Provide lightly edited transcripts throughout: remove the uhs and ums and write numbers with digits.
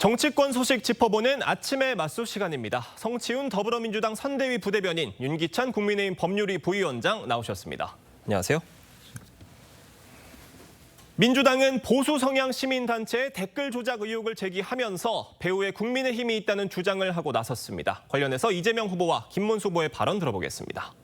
정치권 소식 짚어보는 아침의 맞수 시간입니다. 성치훈 더불어민주당 선대위 부대변인, 윤기찬 국민의힘 법률위 부위원장 나오셨습니다. 안녕하세요. 민주당은 보수 성향 시민단체의 댓글 조작 의혹을 제기하면서 배후에 국민의힘이 있다는 주장을 하고 나섰습니다. 관련해서 이재명 후보와 김문수 후보의 발언 들어보겠습니다.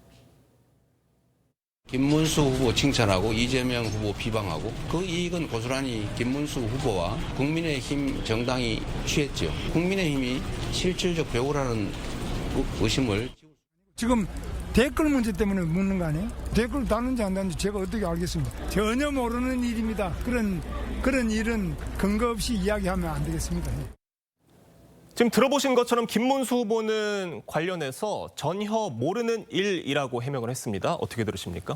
김문수 후보 칭찬하고 이재명 후보 비방하고 그 이익은 고스란히 김문수 후보와 국민의힘 정당이 취했죠. 국민의힘이 실질적 배후라는 의심을 지금 댓글 문제 때문에 묻는 거 아니에요? 댓글 다는지 안 다는지 제가 어떻게 알겠습니까? 전혀 모르는 일입니다. 그런 일은 근거 없이 이야기하면 안 되겠습니다. 지금 들어보신 것처럼 김문수 후보는 관련해서 전혀 모르는 일이라고 해명을 했습니다. 어떻게 들으십니까?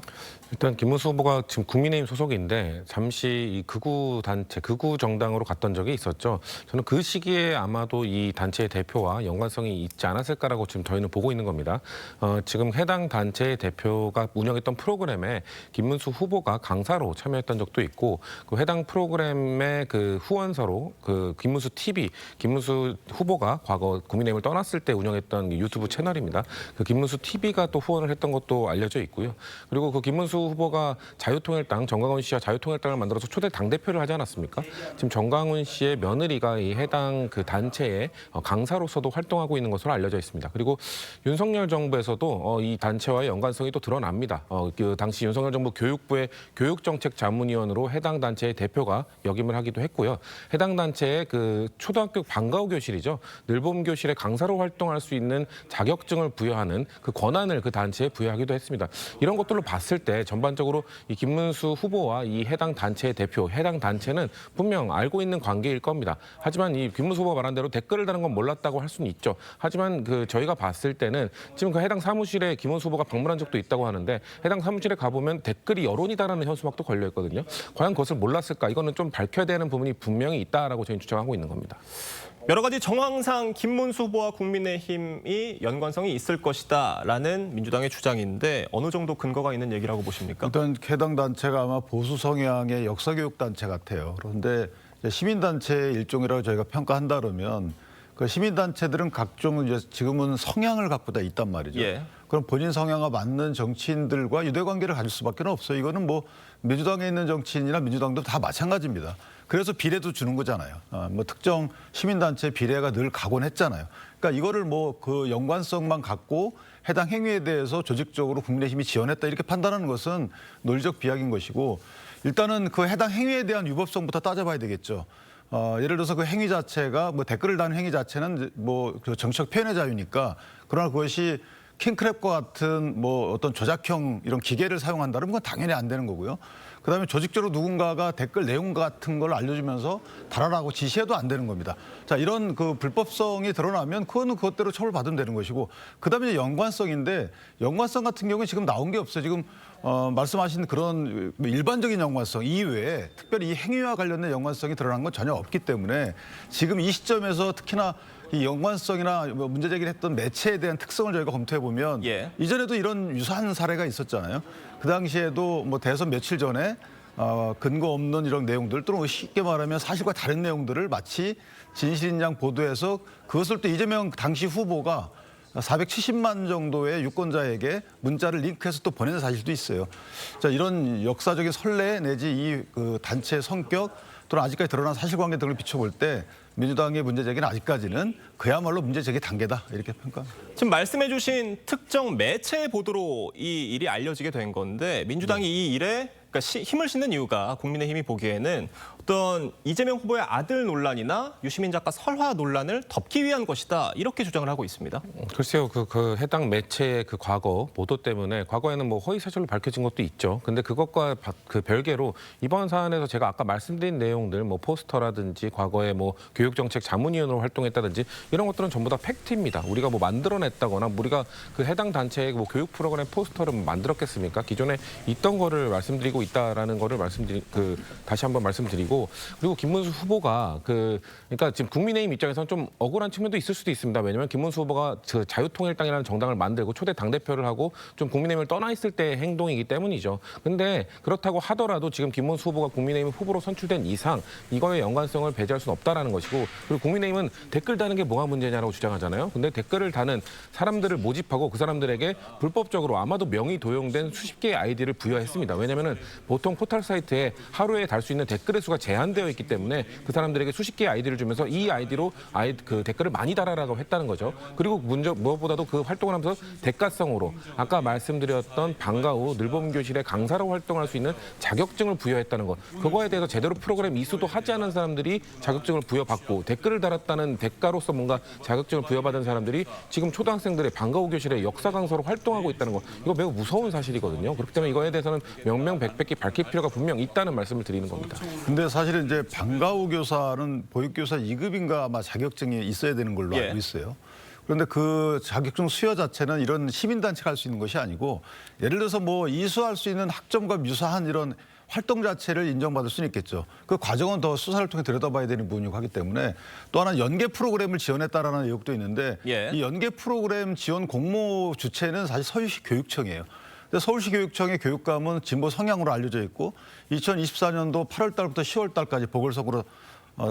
일단 김문수 후보가 지금 국민의힘 소속인데 잠시 이 극우 단체, 극우 정당으로 갔던 적이 있었죠. 저는 그 시기에 아마도 이 단체의 대표와 연관성이 있지 않았을까라고 지금 저희는 보고 있는 겁니다. 지금 해당 단체의 대표가 운영했던 프로그램에 김문수 후보가 강사로 참여했던 적도 있고, 그 해당 프로그램의 그 후원서로 그 김문수 TV, 김문수 후보가 과거 국민의힘을 떠났을 때 운영했던 유튜브 채널입니다. 그 김문수 TV가 또 후원을 했던 것도 알려져 있고요. 그리고 그 김문수 후보가 자유통일당, 정광훈 씨와 자유통일당을 만들어서 초대 당대표를 하지 않았습니까? 지금 정광훈 씨의 며느리가 이 해당 그 단체의 강사로서도 활동하고 있는 것으로 알려져 있습니다. 그리고 윤석열 정부에서도 이 단체와의 연관성이 또 드러납니다. 그 당시 윤석열 정부 교육부의 교육정책자문위원으로 해당 단체의 대표가 역임을 하기도 했고요. 해당 단체의 그 초등학교 방과후 교실이죠. 늘봄 교실의 강사로 활동할 수 있는 자격증을 부여하는 그 권한을 그 단체에 부여하기도 했습니다. 이런 것들로 봤을 때 전반적으로 이 김문수 후보와 이 해당 단체의 대표, 해당 단체는 분명 알고 있는 관계일 겁니다. 하지만 이 김문수 후보가 말한 대로 댓글을 다는 건 몰랐다고 할 수는 있죠. 하지만 그 저희가 봤을 때는 지금 그 해당 사무실에 김문수 후보가 방문한 적도 있다고 하는데, 해당 사무실에 가보면 댓글이 여론이다라는 현수막도 걸려 있거든요. 과연 그것을 몰랐을까? 이거는 좀 밝혀야 되는 부분이 분명히 있다라고 저희는 주장하고 있는 겁니다. 여러 가지 정황상 김문수 후보와 국민의힘이 연관성이 있을 것이다라는 민주당의 주장인데 어느 정도 근거가 있는 얘기라고 보십니까? 일단 해당 단체가 아마 보수 성향의 역사교육 단체 같아요. 그런데 시민단체의 일종이라고 저희가 평가한다 그러면 그 시민단체들은 각종 이제 지금은 성향을 갖고 다 있단 말이죠. 예. 그럼 본인 성향과 맞는 정치인들과 유대관계를 가질 수밖에 없어요. 이거는 뭐 민주당에 있는 정치인이나 민주당도 다 마찬가지입니다. 그래서 비례도 주는 거잖아요. 뭐 특정 시민단체 비례가 늘 가곤 했잖아요. 그러니까 이거를 뭐 그 연관성만 갖고 해당 행위에 대해서 조직적으로 국민의힘이 지원했다 이렇게 판단하는 것은 논리적 비약인 것이고, 일단은 그 해당 행위에 대한 유법성부터 따져봐야 되겠죠. 예를 들어서 그 행위 자체가 뭐 댓글을 다는 행위 자체는 뭐 그 정치적 표현의 자유니까, 그러나 그것이 킹크랩과 같은 뭐 어떤 조작형 이런 기계를 사용한다면 그건 당연히 안 되는 거고요. 그다음에 조직적으로 누군가가 댓글 내용 같은 걸 알려주면서 달아라고 지시해도 안 되는 겁니다. 자, 이런 그 불법성이 드러나면 그거는 그것대로 처벌받으면 되는 것이고, 그다음에 이제 연관성인데, 연관성 같은 경우는 지금 나온 게 없어요. 지금 말씀하신 그런 일반적인 연관성 이외에 특별히 이 행위와 관련된 연관성이 드러난 건 전혀 없기 때문에 지금 이 시점에서 특히나 이 연관성이나 문제 제기를 했던 매체에 대한 특성을 저희가 검토해 보면 이전에도 이런 유사한 사례가 있었잖아요. 그 당시에도 뭐 대선 며칠 전에 근거 없는 이런 내용들, 또는 쉽게 말하면 사실과 다른 내용들을 마치 진실인 양 보도해서 그것을 또 이재명 당시 후보가 470만 정도의 유권자에게 문자를 링크해서 또 보낸 사실도 있어요. 자, 이런 역사적인 선례 내지 이 그 단체의 성격, 또는 아직까지 드러난 사실관계 등을 비춰볼 때 민주당의 문제 제기는 아직까지는 그야말로 문제 제기 단계다 이렇게 평가합니다. 지금 말씀해 주신 특정 매체 보도로 이 일이 알려지게 된 건데, 민주당이 이 일에 그러니까 힘을 싣는 이유가 국민의힘이 보기에는 어떤 이재명 후보의 아들 논란이나 유시민 작가 설화 논란을 덮기 위한 것이다, 이렇게 주장을 하고 있습니다. 글쎄요, 그 해당 매체의 그 과거 보도 때문에 과거에는 뭐 허위 사실로 밝혀진 것도 있죠. 근데 그것과 그 별개로 이번 사안에서 제가 아까 말씀드린 내용들, 뭐 포스터라든지 과거에 뭐 교육정책 자문위원으로 활동했다든지 이런 것들은 전부 다 팩트입니다. 우리가 뭐 만들어냈다거나 우리가 그 해당 단체의 뭐 교육 프로그램 포스터를 만들었겠습니까? 기존에 있던 거를 말씀드리고 있다라는 거를 다시 한번 말씀드리고. 것이고 그리고 김문수 후보가 그러니까 지금 국민의힘 입장에서는 좀 억울한 측면도 있을 수도 있습니다. 왜냐하면 김문수 후보가 그 자유통일당이라는 정당을 만들고 초대 당대표를 하고 좀 국민의힘을 떠나 있을 때의 행동이기 때문이죠. 근데 그렇다고 하더라도 지금 김문수 후보가 국민의힘 후보로 선출된 이상 이거의 연관성을 배제할 수는 없다라는 것이고 그리고 국민의힘은 댓글 다는 게 뭐가 문제냐라고 주장하잖아요. 근데 댓글을 다는 사람들을 모집하고 그 사람들에게 불법적으로 아마도 명의 도용된 수십 개의 아이디를 부여했습니다. 왜냐하면 보통 포털 사이트에 하루에 달 수 있는 댓글의 수가 제한되어 있기 때문에 그 사람들에게 수십 개의 아이디를 주면서 이 아이디로 그 댓글을 많이 달아라고 했다는 거죠. 그리고 무엇보다도 그 활동을 하면서 대가성으로 아까 말씀드렸던 방과 후 늘봄교실의 강사로 활동할 수 있는 자격증을 부여했다는 것. 그거에 대해서 제대로 프로그램 이수도 하지 않은 사람들이 자격증을 부여받고 댓글을 달았다는 대가로서 뭔가 자격증을 부여받은 사람들이 지금 초등학생들의 방과 후 교실의 역사 강사로 활동하고 있다는 것. 이거 매우 무서운 사실이거든요. 그렇기 때문에 이거에 대해서는 명명백백히 밝힐 필요가 분명 있다는 말씀을 드리는 겁니다. 근데 사실은 이제 방과후 교사는 보육교사 2급인가 아마 자격증이 있어야 되는 걸로 예. 알고 있어요. 그런데 그 자격증 수여 자체는 이런 시민단체가 할 수 있는 것이 아니고 예를 들어서 뭐 이수할 수 있는 학점과 유사한 이런 활동 자체를 인정받을 수는 있겠죠. 그 과정은 더 수사를 통해 들여다봐야 되는 부분이고 하기 때문에 또 하나 연계 프로그램을 지원했다라는 의혹도 있는데 예. 이 연계 프로그램 지원 공모 주체는 사실 서울시 교육청이에요. 근데 서울시 교육청의 교육감은 진보 성향으로 알려져 있고 2024년도 8월 달부터 10월 달까지 보궐선거로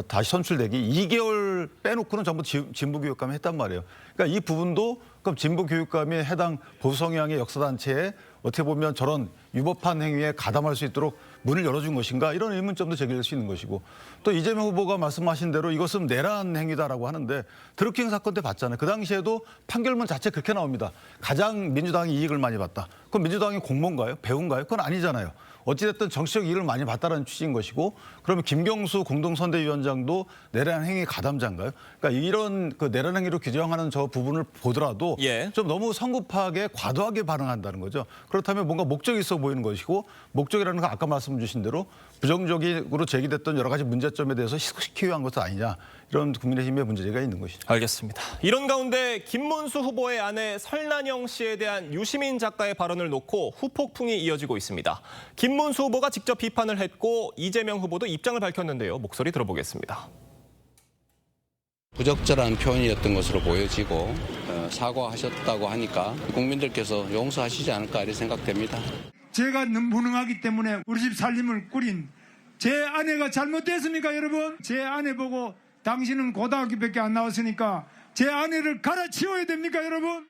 다시 선출되기 2개월 빼놓고는 전부 진보 교육감이 했단 말이에요. 그러니까 이 부분도 그럼 진보 교육감이 해당 보수 성향의 역사단체에 어떻게 보면 저런 위법한 행위에 가담할 수 있도록 문을 열어준 것인가 이런 의문점도 제기될 수 있는 것이고 또 이재명 후보가 말씀하신 대로 이것은 내란 행위다라고 하는데 드루킹 사건 때 봤잖아요. 그 당시에도 판결문 자체 그렇게 나옵니다. 가장 민주당이 이익을 많이 봤다. 그럼 민주당이 공모인가요? 배우인가요? 그건 아니잖아요. 어찌됐든 정치적 이익을 많이 봤다는 취지인 것이고 그러면 김경수 공동선대위원장도 내란 행위 가담자인가요? 그러니까 이런 그 내란 행위로 규정하는 저 부분을 보더라도 예. 좀 너무 성급하게 과도하게 반응한다는 거죠. 그렇다면 뭔가 목적이 있어 보이는 것이고 목적이라는 건 아까 말씀 주신 대로 부정적으로 제기됐던 여러 가지 문제점에 대해서 희석시키기 위한 것은 아니냐. 이런 국민의힘의 문제가 있는 것이죠. 알겠습니다. 이런 가운데 김문수 후보의 아내 설난영 씨에 대한 유시민 작가의 발언을 놓고 후폭풍이 이어지고 있습니다. 김문수 후보가 직접 비판을 했고 이재명 후보도 입장을 밝혔는데요. 목소리 들어보겠습니다. 부적절한 표현이었던 것으로 보여지고 사과하셨다고 하니까 국민들께서 용서하시지 않을까 이렇게 생각됩니다. 제가 무능하기 때문에 우리 집 살림을 꾸린 제 아내가 잘못됐습니까, 여러분? 제 아내 보고 당신은 고등학교밖에 안 나왔으니까 제 아내를 갈아치워야 됩니까, 여러분?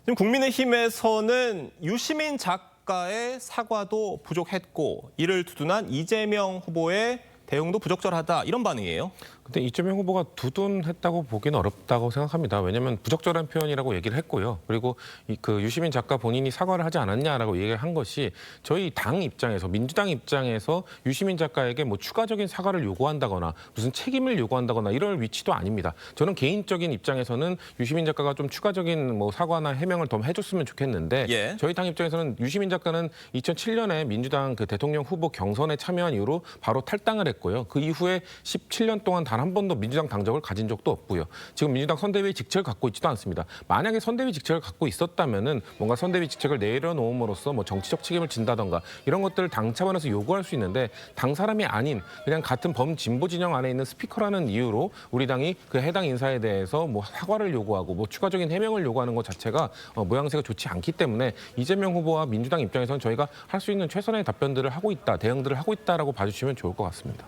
지금 국민의힘에서는 유시민 작가의 사과도 부족했고 이를 두둔한 이재명 후보의 대응도 부적절하다 이런 반응이에요. 근데 이재명 후보가 두둔했다고 보기는 어렵다고 생각합니다. 왜냐하면 부적절한 표현이라고 얘기를 했고요. 그리고 그 유시민 작가 본인이 사과를 하지 않았냐라고 얘기를 한 것이 저희 당 입장에서 민주당 입장에서 유시민 작가에게 뭐 추가적인 사과를 요구한다거나 무슨 책임을 요구한다거나 이럴 위치도 아닙니다. 저는 개인적인 입장에서는 유시민 작가가 좀 추가적인 뭐 사과나 해명을 더 해줬으면 좋겠는데 예. 저희 당 입장에서는 유시민 작가는 2007년에 민주당 그 대통령 후보 경선에 참여한 이후로 바로 탈당을 했고요. 그 이후에 17년 동안 단 한 번도 민주당 당적을 가진 적도 없고요. 지금 민주당 선대위 직책을 갖고 있지도 않습니다. 만약에 선대위 직책을 갖고 있었다면은 뭔가 선대위 직책을 내려놓음으로써 뭐 정치적 책임을 진다던가 이런 것들을 당 차원에서 요구할 수 있는데 당 사람이 아닌 그냥 같은 범진보 진영 안에 있는 스피커라는 이유로 우리 당이 그 해당 인사에 대해서 뭐 사과를 요구하고 뭐 추가적인 해명을 요구하는 것 자체가 모양새가 좋지 않기 때문에 이재명 후보와 민주당 입장에서는 저희가 할 수 있는 최선의 답변들을 하고 있다, 대응들을 하고 있다라고 봐주시면 좋을 것 같습니다.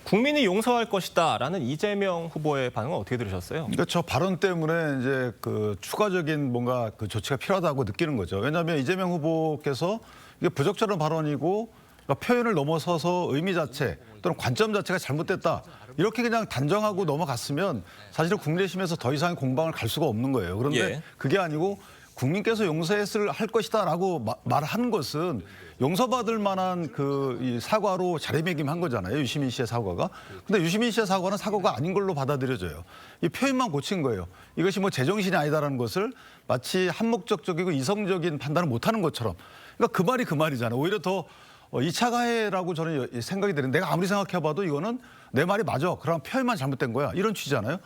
국민이 용서할 것이다라는 이재명 후보의 반응은 어떻게 들으셨어요? 그러니까 저 발언 때문에 이제 그 추가적인 뭔가 그 조치가 필요하다고 느끼는 거죠. 왜냐하면 이재명 후보께서 이게 부적절한 발언이고 그러니까 표현을 넘어서서 의미 자체 또는 관점 자체가 잘못됐다. 이렇게 그냥 단정하고 넘어갔으면 사실은 국민의힘에서 더 이상의 공방을 갈 수가 없는 거예요. 그런데 예. 그게 아니고 국민께서 용서했을 할 것이다라고 말한 것은 용서받을 만한 이 사과로 자리매김한 거잖아요. 유시민 씨의 사과가. 근데 유시민 씨의 사과는 사과가 아닌 걸로 받아들여져요. 이 표현만 고친 거예요. 이것이 뭐 제정신이 아니다라는 것을 마치 한목적적이고 이성적인 판단을 못하는 것처럼. 그러니까 그 말이 그 말이잖아요. 오히려 더 2차 가해라고 저는 생각이 되는데 내가 아무리 생각해봐도 이거는 내 말이 맞아. 그럼 표현만 잘못된 거야. 이런 취지잖아요.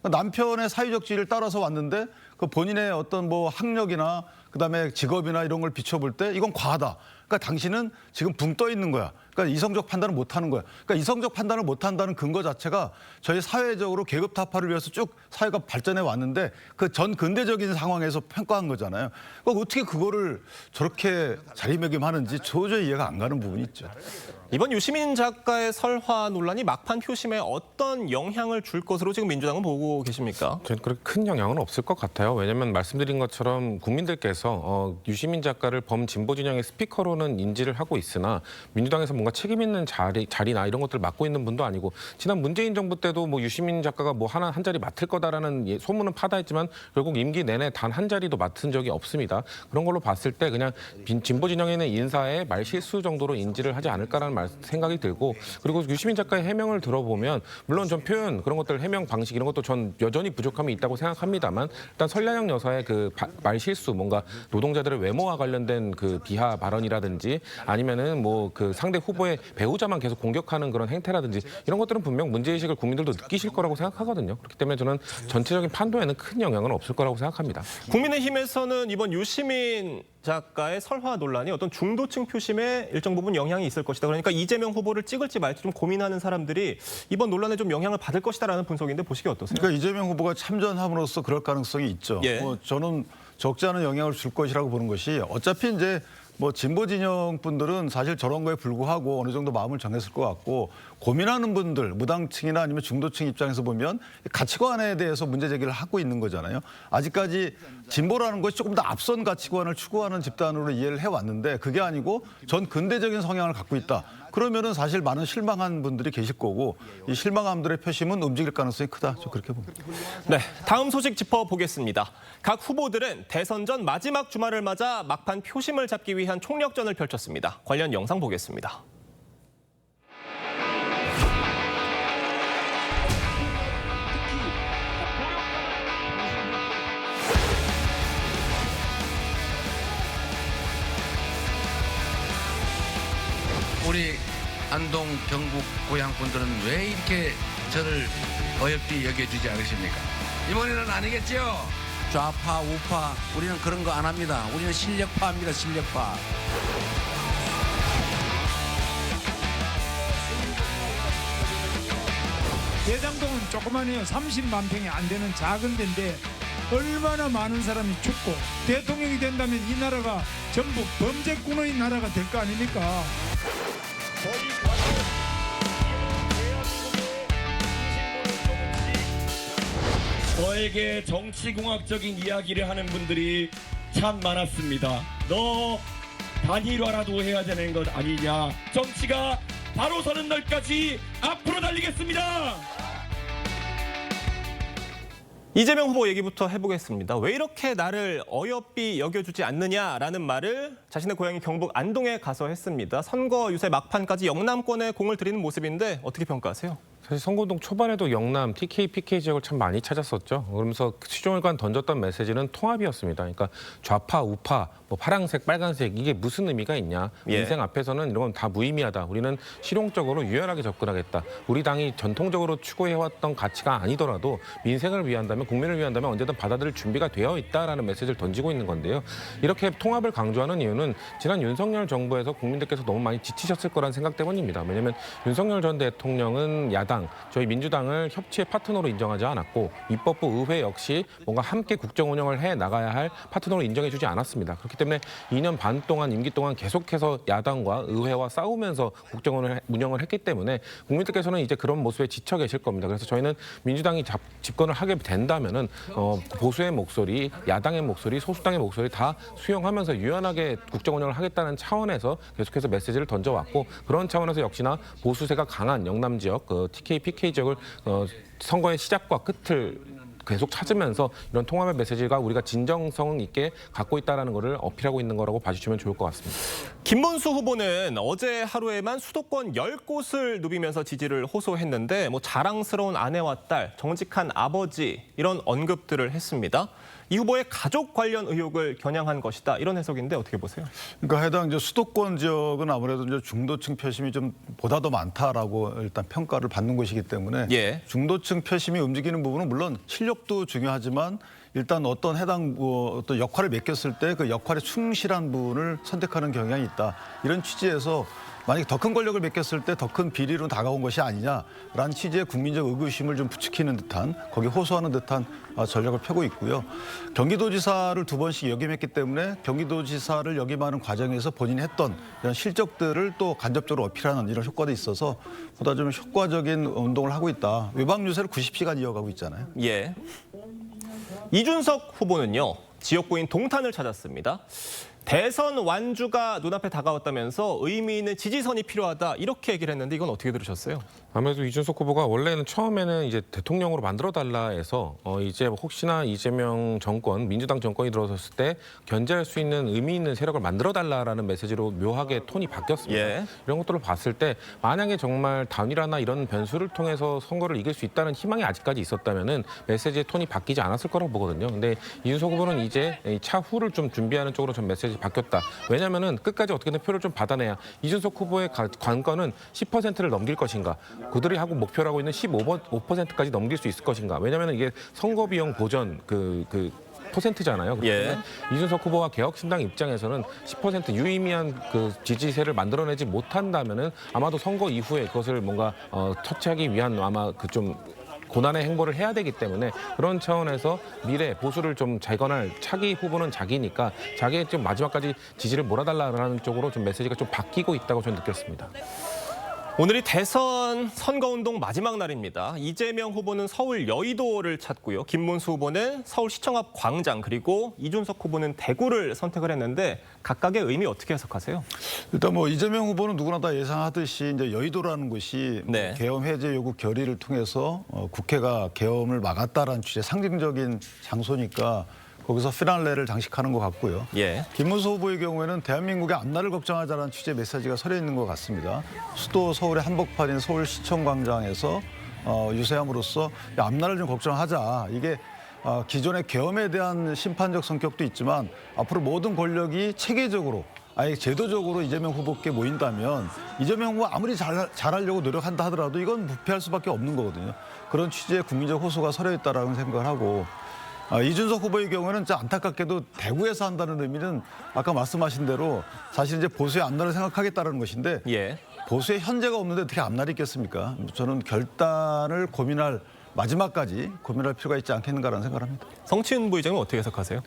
남편의 사회적 지위를 따라서 왔는데 그 본인의 어떤 뭐 학력이나 그다음에 직업이나 이런 걸 비춰볼 때 이건 과하다. 그러니까 당신은 지금 붕 떠 있는 거야. 그러니까 이성적 판단을 못하는 거예요. 그러니까 이성적 판단을 못한다는 근거 자체가 저희 사회적으로 계급 타파를 위해서 쭉 사회가 발전해 왔는데 그 전 근대적인 상황에서 평가한 거잖아요. 그러니까 어떻게 그거를 저렇게 자리매김하는지 도저히 이해가 안 가는 부분이 있죠. 이번 유시민 작가의 설화 논란이 막판 표심에 어떤 영향을 줄 것으로 지금 민주당은 보고 계십니까? 저는 그렇게 큰 영향은 없을 것 같아요. 왜냐하면 말씀드린 것처럼 국민들께서 유시민 작가를 범진보 진영의 스피커로는 인지를 하고 있으나 민주당에서 뭔가 책임 있는 자리나 이런 것들을 맡고 있는 분도 아니고 지난 문재인 정부 때도 뭐 유시민 작가가 뭐 한 자리 맡을 거다라는 소문은 파다했지만 결국 임기 내내 단 한 자리도 맡은 적이 없습니다. 그런 걸로 봤을 때 그냥 진보 진영에 있는 인사의 말실수 정도로 인지를 하지 않을까라는 생각이 들고 그리고 유시민 작가의 해명을 들어보면 물론 전 표현 그런 것들 해명 방식 이런 것도 전 여전히 부족함이 있다고 생각합니다만 일단 설량영 여사의 그 말실수 뭔가 노동자들의 외모와 관련된 그 비하 발언이라든지 아니면은 뭐 그 상대 후보의 배우자만 계속 공격하는 그런 행태라든지 이런 것들은 분명 문제의식을 국민들도 느끼실 거라고 생각하거든요. 그렇기 때문에 저는 전체적인 판도에는 큰 영향은 없을 거라고 생각합니다. 국민의힘에서는 이번 유시민 작가의 설화 논란이 어떤 중도층 표심에 일정 부분 영향이 있을 것이다. 그러니까 이재명 후보를 찍을지 말지 좀 고민하는 사람들이 이번 논란에 좀 영향을 받을 것이다라는 분석인데 보시기 어떠세요? 그러니까 이재명 후보가 참전함으로써 그럴 가능성이 있죠. 예. 저는 적지 않은 영향을 줄 것이라고 보는 것이 어차피 이제 뭐 진보 진영 분들은 사실 저런 거에 불구하고 어느 정도 마음을 정했을 것 같고 고민하는 분들 무당층이나 아니면 중도층 입장에서 보면 가치관에 대해서 문제 제기를 하고 있는 거잖아요. 아직까지 진보라는 것이 조금 더 앞선 가치관을 추구하는 집단으로 이해를 해왔는데 그게 아니고 전 근대적인 성향을 갖고 있다. 그러면은 사실 많은 실망한 분들이 계실 거고 이 실망함들의 표심은 움직일 가능성이 크다. 저 그렇게 봅니다. 네, 다음 소식 짚어보겠습니다. 각 후보들은 대선 전 마지막 주말을 맞아 막판 표심을 잡기 위한 총력전을 펼쳤습니다. 관련 영상 보겠습니다. 우리 안동 경북 고향 분들은 왜 이렇게 저를 어여삐 여겨주지 않으십니까? 이번에는 아니겠죠? 좌파 우파 우리는 그런 거 안 합니다. 우리는 실력파입니다. 실력파. 대장동은 조그만해요. 30만 평이 안 되는 작은 데인데 얼마나 많은 사람이 죽고 대통령이 된다면 이 나라가 전부 범죄꾼의 나라가 될 거 아닙니까? 저에게 정치공학적인 이야기를 하는 분들이 참 많았습니다. 너 단일화라도 해야 되는 것 아니냐. 정치가 바로 서는 날까지 앞으로 달리겠습니다. 이재명 후보 얘기부터 해보겠습니다. 왜 이렇게 나를 어여삐 여겨주지 않느냐라는 말을 자신의 고향인 경북 안동에 가서 했습니다. 선거 유세 막판까지 영남권에 공을 들이는 모습인데 어떻게 평가하세요? 사실 선거운동 초반에도 영남, TK, PK 지역을 참 많이 찾았었죠. 그러면서 시종일관 던졌던 메시지는 통합이었습니다. 그러니까 좌파, 우파, 뭐 파란색, 빨간색 이게 무슨 의미가 있냐. 예. 민생 앞에서는 이런 건 다 무의미하다. 우리는 실용적으로 유연하게 접근하겠다. 우리 당이 전통적으로 추구해왔던 가치가 아니더라도 민생을 위한다면 국민을 위한다면 언제든 받아들일 준비가 되어 있다라는 메시지를 던지고 있는 건데요. 이렇게 통합을 강조하는 이유는 지난 윤석열 정부에서 국민들께서 너무 많이 지치셨을 거라는 생각 때문입니다. 왜냐하면 윤석열 전 대통령은 야당, 저희 민주당을 협치의 파트너로 인정하지 않았고 입법부 의회 역시 뭔가 함께 국정 운영을 해 나가야 할 파트너로 인정해주지 않았습니다. 그렇기 때문에 2년 반 동안 임기 동안 계속해서 야당과 의회와 싸우면서 국정 운영을 했기 때문에 국민들께서는 이제 그런 모습에 지쳐 계실 겁니다. 그래서 저희는 민주당이 집권을 하게 된다면은 보수의 목소리, 야당의 목소리, 소수당의 목소리 다 수용하면서 유연하게 국정 운영을 하겠다는 차원에서 계속해서 메시지를 던져왔고 그런 차원에서 역시나 보수세가 강한 영남 지역, TK, PK 지역을 선거의 시작과 끝을 계속 찾으면서 이런 통합의 메시지가 우리가 진정성 있게 갖고 있다는 것을 어필하고 있는 거라고 봐주시면 좋을 것 같습니다. 김문수 후보는 어제 하루에만 수도권 10곳을 누비면서 지지를 호소했는데 뭐 자랑스러운 아내와 딸, 정직한 아버지 이런 언급들을 했습니다. 이 후보의 가족 관련 의혹을 겨냥한 것이다. 이런 해석인데 어떻게 보세요? 그러니까 해당 이제 수도권 지역은 아무래도 이제 중도층 표심이 좀 보다 더 많다라고 일단 평가를 받는 곳이기 때문에 예. 중도층 표심이 움직이는 부분은 물론 실력도 중요하지만 일단 어떤 해당 어떤 역할을 맡겼을 때 그 역할에 충실한 분을 선택하는 경향이 있다. 이런 취지에서 만약에 더 큰 권력을 맡겼을 때 더 큰 비리로 다가온 것이 아니냐라는 취지의 국민적 의구심을 좀 부추기는 듯한, 거기 호소하는 듯한 전략을 펴고 있고요. 경기도지사를 2번씩 역임했기 때문에 경기도지사를 역임하는 과정에서 본인이 했던 이런 실적들을 또 간접적으로 어필하는 이런 효과도 있어서 보다 좀 효과적인 운동을 하고 있다. 외박 유세를 90시간 이어가고 있잖아요. 예. 이준석 후보는요, 지역구인 동탄을 찾았습니다. 대선 완주가 눈앞에 다가왔다면서 의미 있는 지지선이 필요하다 이렇게 얘기를 했는데 이건 어떻게 들으셨어요? 아무래도 이준석 후보가 원래는 처음에는 이제 대통령으로 만들어달라 해서 이제 혹시나 이재명 정권, 민주당 정권이 들어섰을 때 견제할 수 있는 의미 있는 세력을 만들어달라라는 메시지로 묘하게 톤이 바뀌었습니다. 예. 이런 것들을 봤을 때 만약에 정말 단일화나 이런 변수를 통해서 선거를 이길 수 있다는 희망이 아직까지 있었다면은 메시지의 톤이 바뀌지 않았을 거라고 보거든요. 근데 이준석 후보는 이제 차후를 좀 준비하는 쪽으로 좀 메시지 바뀌었다. 왜냐면은 끝까지 어떻게든 표를 좀 받아내야 이준석 후보의 관건은 10%를 넘길 것인가, 그들이 하고 목표로 하고 있는 15%까지 넘길 수 있을 것인가. 왜냐면은 이게 선거 비용 보전 퍼센트잖아요. 그렇기 때문에 예. 이준석 후보와 개혁신당 입장에서는 10% 유의미한 그 지지세를 만들어내지 못한다면은 아마도 선거 이후에 그것을 뭔가 터치하기 위한 아마 그 좀 고난의 행보를 해야 되기 때문에 그런 차원에서 미래 보수를 좀 재건할 차기 후보는 자기니까 자기의 좀 마지막까지 지지를 몰아달라는 쪽으로 좀 메시지가 좀 바뀌고 있다고 저는 느꼈습니다. 오늘이 대선 선거운동 마지막 날입니다. 이재명 후보는 서울 여의도를 찾고요. 김문수 후보는 서울시청 앞 광장, 그리고 이준석 후보는 대구를 선택을 했는데 각각의 의미 어떻게 해석하세요? 일단 뭐 이재명 후보는 누구나 다 예상하듯이 이제 여의도라는 곳이 네. 계엄 해제 요구 결의를 통해서 국회가 계엄을 막았다라는 취지의 상징적인 장소니까 거기서 피날레를 장식하는 것 같고요. 예. 김문수 후보의 경우에는 대한민국의 앞날을 걱정하자라는 취지의 메시지가 서려 있는 것 같습니다. 수도 서울의 한복판인 서울시청 광장에서 유세함으로써 앞날을 좀 걱정하자. 이게 기존의 계엄에 대한 심판적 성격도 있지만 앞으로 모든 권력이 체계적으로 아예 제도적으로 이재명 후보께 모인다면 이재명 후보 아무리 잘하려고 노력한다 하더라도 이건 부패할 수밖에 없는 거거든요. 그런 취지의 국민적 호소가 서려 있다라는 생각을 하고 이준석 후보의 경우는 진짜 안타깝게도 대구에서 한다는 의미는 아까 말씀하신 대로 사실 이제 보수의 앞날을 생각하겠다는 것인데 예. 보수의 현재가 없는데 어떻게 앞날이 있겠습니까? 저는 결단을 고민할 마지막까지 고민할 필요가 있지 않겠는가라는 생각을 합니다. 성치은 부의장은 어떻게 해석하세요?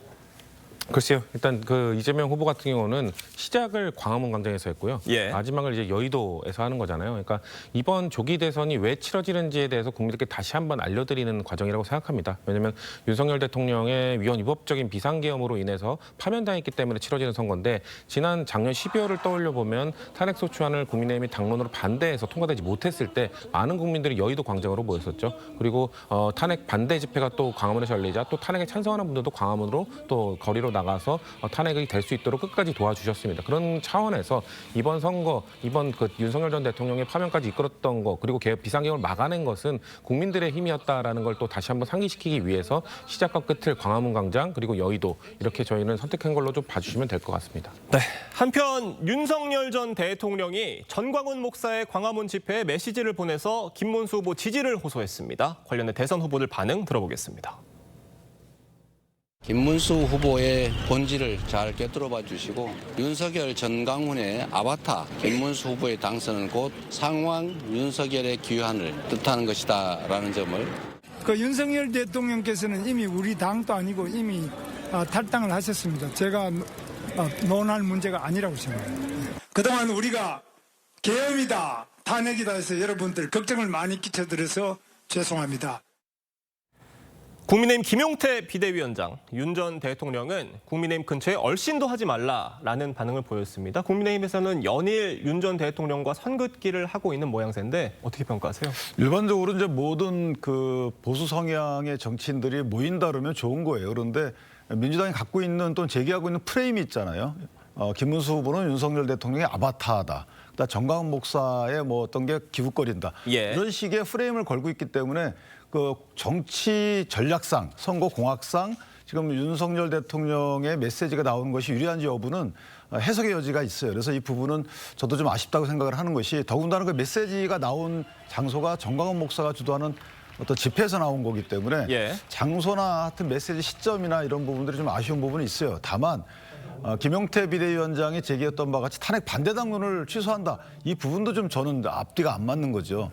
글쎄요. 일단 그 이재명 후보 같은 경우는 시작을 광화문 광장에서 했고요. 예. 마지막을 이제 여의도에서 하는 거잖아요. 그러니까 이번 조기 대선이 왜 치러지는지에 대해서 국민들께 다시 한번 알려드리는 과정이라고 생각합니다. 왜냐하면 윤석열 대통령의 위헌위법적인 비상계엄으로 인해서 파면당했기 때문에 치러지는 선거인데 지난 작년 12월을 떠올려 보면 탄핵소추안을 국민의힘이 당론으로 반대해서 통과되지 못했을 때 많은 국민들이 여의도 광장으로 모였었죠. 그리고 탄핵 반대 집회가 또 광화문에서 열리자 또 탄핵에 찬성하는 분들도 광화문으로 또 거리로 나가서 탄핵이 될 수 있도록 끝까지 도와주셨습니다. 그런 차원에서 이번 선거, 이번 그 윤석열 전 대통령의 파면까지 이끌었던 거, 그리고 비상계엄을 막아낸 것은 국민들의 힘이었다라는 걸 또 다시 한번 상기시키기 위해서 시작과 끝을 광화문 광장 그리고 여의도 이렇게 저희는 선택한 걸로 좀 봐주시면 될 것 같습니다. 네. 한편 윤석열 전 대통령이 전광훈 목사의 광화문 집회에 메시지를 보내서 김문수 후보 지지를 호소했습니다. 관련해 대선 후보들 반응 들어보겠습니다. 김문수 후보의 본질을 잘 꿰뚫어봐 주시고 윤석열 전광훈의 아바타 김문수 후보의 당선은 곧 상황 윤석열의 귀환을 뜻하는 것이다라는 점을 그 윤석열 대통령께서는 이미 우리 당도 아니고 이미 탈당을 하셨습니다. 제가 논할 문제가 아니라고 생각합니다. 그동안 우리가 계엄이다, 탄핵이다 해서 여러분들 걱정을 많이 끼쳐드려서 죄송합니다. 국민의힘 김용태 비대위원장, 윤 전 대통령은 국민의힘 근처에 얼씬도 하지 말라라는 반응을 보였습니다. 국민의힘에서는 연일 윤 전 대통령과 선긋기를 하고 있는 모양새인데 어떻게 평가하세요? 일반적으로 이제 모든 그 보수 성향의 정치인들이 모인다 그러면 좋은 거예요. 그런데 민주당이 갖고 있는 또 제기하고 있는 프레임이 있잖아요. 김문수 후보는 윤석열 대통령의 아바타다. 그다음 정광훈 목사의 뭐 어떤 게 기웃거린다. 예. 이런 식의 프레임을 걸고 있기 때문에 그 정치 전략상, 선거 공학상 지금 윤석열 대통령의 메시지가 나오는 것이 유리한지 여부는 해석의 여지가 있어요. 그래서 이 부분은 저도 좀 아쉽다고 생각을 하는 것이 더군다나 그 메시지가 나온 장소가 정광훈 목사가 주도하는 어떤 집회에서 나온 거기 때문에 예. 장소나 하여튼 메시지 시점이나 이런 부분들이 좀 아쉬운 부분이 있어요. 다만 김용태 비대위원장이 제기했던 바와 같이 탄핵 반대 당론을 취소한다. 이 부분도 좀 저는 앞뒤가 안 맞는 거죠.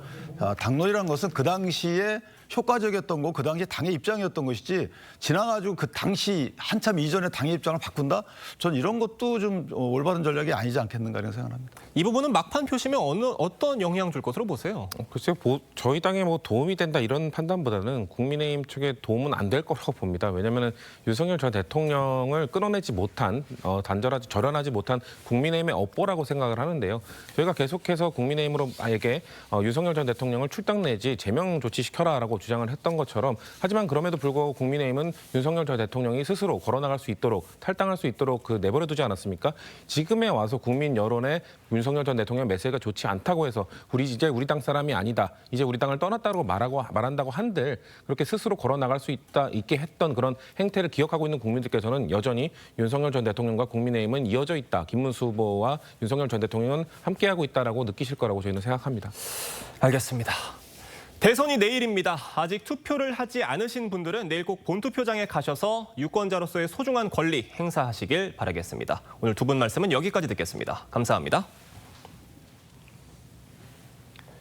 당론이란 것은 그 당시에 효과적이었던 거, 그 당시 당의 입장이었던 것이지 지나가지고 그 당시 한참 이전에 당의 입장을 바꾼다? 전 이런 것도 좀 올바른 전략이 아니지 않겠는가 이런 생각합니다. 이 부분은 막판 표심에 어떤 영향 줄 것으로 보세요? 글쎄요, 저희 당에 뭐 도움이 된다 이런 판단보다는 국민의힘 측에 도움은 안 될 거라고 봅니다. 왜냐하면 윤석열 전 대통령을 끌어내지 못한 절연하지 못한 국민의힘의 업보라고 생각을 하는데요. 저희가 계속해서 국민의힘으로에게 윤석열 전 대통령을 출당 내지 제명 조치시켜라라고 주장을 했던 것처럼 하지만 그럼에도 불구하고 국민의힘은 윤석열 전 대통령이 스스로 걸어나갈 수 있도록 탈당할 수 있도록 내버려두지 않았습니까? 지금에 와서 국민 여론에 윤석열 전 대통령 메시지가 좋지 않다고 해서 이제 우리 당 사람이 아니다. 이제 우리 당을 떠났다고 말한다고 한들 그렇게 스스로 걸어나갈 수 있게 했던 그런 행태를 기억하고 있는 국민들께서는 여전히 윤석열 전 대통령과 국민의힘은 이어져 있다. 김문수 후보와 윤석열 전 대통령은 함께하고 있다라고 느끼실 거라고 저희는 생각합니다. 알겠습니다. 대선이 내일입니다. 아직 투표를 하지 않으신 분들은 내일 꼭 본투표장에 가셔서 유권자로서의 소중한 권리 행사하시길 바라겠습니다. 오늘 두 분 말씀은 여기까지 듣겠습니다. 감사합니다.